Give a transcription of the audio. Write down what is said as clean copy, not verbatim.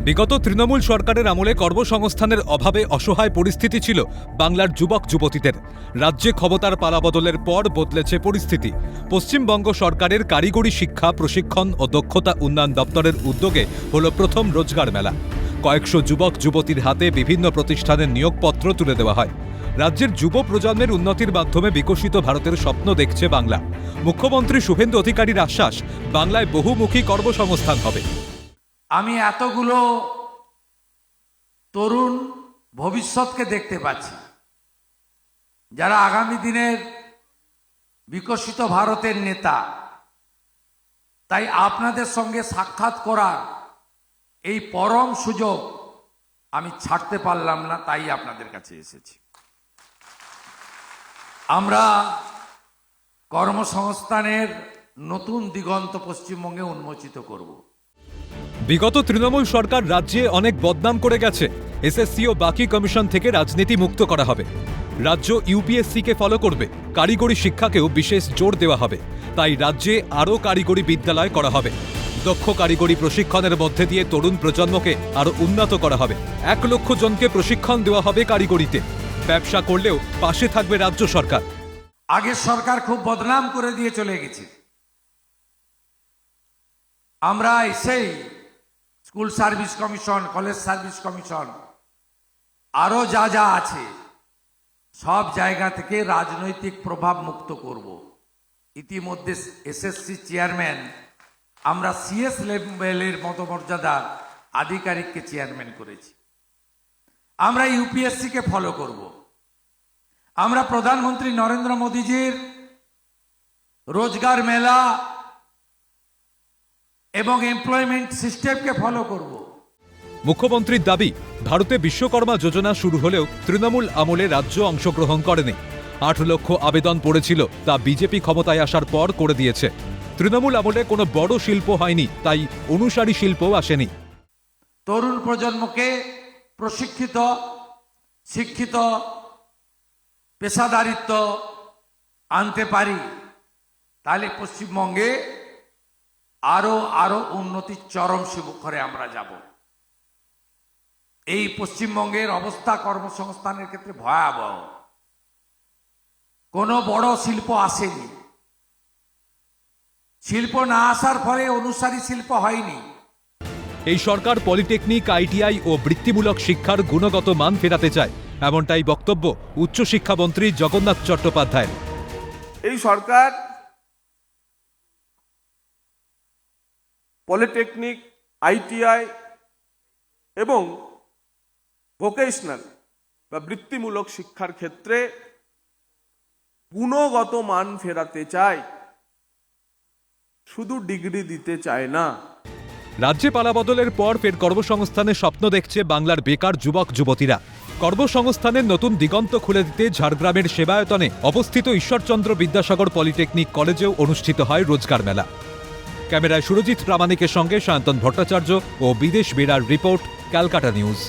বিগত তৃণমূল সরকারের আমলে কর্মসংস্থানের অভাবে অসহায় পরিস্থিতি ছিল বাংলার যুবক যুবতীদের। রাজ্যে ক্ষমতার পালাবদলের পর বদলেছে পরিস্থিতি। পশ্চিমবঙ্গ সরকারের কারিগরি শিক্ষা, প্রশিক্ষণ ও দক্ষতা উন্নয়ন দপ্তরের উদ্যোগে হল প্রথম রোজগার মেলা। কয়েকশো যুবক যুবতীর হাতে বিভিন্ন প্রতিষ্ঠানের নিয়োগপত্র তুলে দেওয়া হয়। রাজ্যের যুব প্রজন্মের উন্নতির মাধ্যমে বিকশিত ভারতের স্বপ্ন দেখছে বাংলা। মুখ্যমন্ত্রী শুভেন্দু অধিকারীর আশ্বাস, বাংলায় বহুমুখী কর্মসংস্থান হবে। আমি এতগুলো তরুণ ভবিষ্যৎকে দেখতে পাচ্ছি, যারা আগামী দিনের বিকশিত ভারতের নেতা। তাই আপনাদের সঙ্গে সাক্ষাৎ করার এই পরম সুযোগ আমি ছাড়তে পারলাম না, তাই আপনাদের কাছে এসেছি। আমরা কর্মসংস্থানের নতুন দিগন্ত পশ্চিমবঙ্গে উন্মোচিত করব। বিগত তৃণমূল সরকার রাজ্যে অনেক বদনাম করে গেছে। এসএসসি ও বাকি কমিশন থেকে রাজনীতি মুক্ত করা হবে। রাজ্য ইউপিএসসিকে ফলো করবে। কারিগরি শিক্ষাকেও বিশেষ জোর দেওয়া হবে। তাই রাজ্যে আরও কারিগরি বিদ্যালয় করা হবে। দক্ষ কারিগরি প্রশিক্ষণের মধ্যে দিয়ে তরুণ প্রজন্মকে আরও উন্নত করা হবে। 1 লক্ষ জনকে প্রশিক্ষণ দেওয়া হবে কারিগরিতে। ব্যবসা করলেও পাশে থাকবে রাজ্য সরকার। আগের সরকার খুব বদনাম করে দিয়ে চলে গেছে। আমরা এসেই school service commission, college service commission, আরো যা যা আছে সব জায়গা থেকে রাজনৈতিক প্রভাব মুক্ত করব। ইতিমধ্যে এসএসসি চেয়ারম্যান আমরা সিএস লেভেলের মর্যাদার আধিকারিককে চেয়ারম্যান করেছি। আমরা ইউপিএসসিকে ফলো করব। আমরা প্রধানমন্ত্রী নরেন্দ্র মোদীজির রোজগার মেলা এবং এমপ্লয়মেন্ট সিস্টেমকে ফলো করব। মুখ্যমন্ত্রীর দাবি, ভারতে বিশ্বকর্মা যোজনা শুরু হলেও তৃণমূল আমলে রাজ্য অংশগ্রহণ করেনি। 8 লক্ষ আবেদন পড়েছিল, তা বিজেপি ক্ষমতায় আসার পর করে দিয়েছে। তৃণমূল আমলে কোনো বড় শিল্প হয়নি, তাই অনুসারী শিল্পও আসেনি। তরুণ প্রজন্মকে প্রশিক্ষিত, শিক্ষিত, পেশাদারিত্ব আনতে পারি, তাহলে পশ্চিমবঙ্গে আরো উন্নতির চরম শিখরে আমরা যাব। এই পশ্চিমবঙ্গের অবস্থা কর্মসংস্থানের ক্ষেত্রে ভয়াবহ। কোনো বড় শিল্প আসেনি। শিল্প না আসার ফলে অনুসারী শিল্প হয়নি। এই সরকার পলিটেকনিক, আইটিআই ও বৃত্তিমূলক শিক্ষার গুণগত মান ফেরাতে চায়, এমনটাই বক্তব্য উচ্চশিক্ষামন্ত্রী জগন্নাথ চট্টোপাধ্যায়। এই সরকার পলিটেকনিক, আইটিআই এবং ভোকেশনাল বা বৃত্তিমূলক শিক্ষার ক্ষেত্রে গুণগত মান ফেরাতে চায়, শুধু ডিগ্রি দিতে চায় না। রাজ্যে পালাবদলের পর ফের কর্মসংস্থানের স্বপ্ন দেখছে বাংলার বেকার যুবক যুবতীরা। কর্মসংস্থানের নতুন দিগন্ত খুলে দিতে ঝাড়গ্রামের সেবায়তনে অবস্থিত ঈশ্বরচন্দ্র বিদ্যাসাগর পলিটেকনিক কলেজেও অনুষ্ঠিত হয় রোজগার মেলা। ক্যামেরায় সুরজিৎ প্রামাণিকের সঙ্গে সায়ন্তন ভট্টাচার্য ও বিদেশ বেরার রিপোর্ট, ক্যালকাটা নিউজ।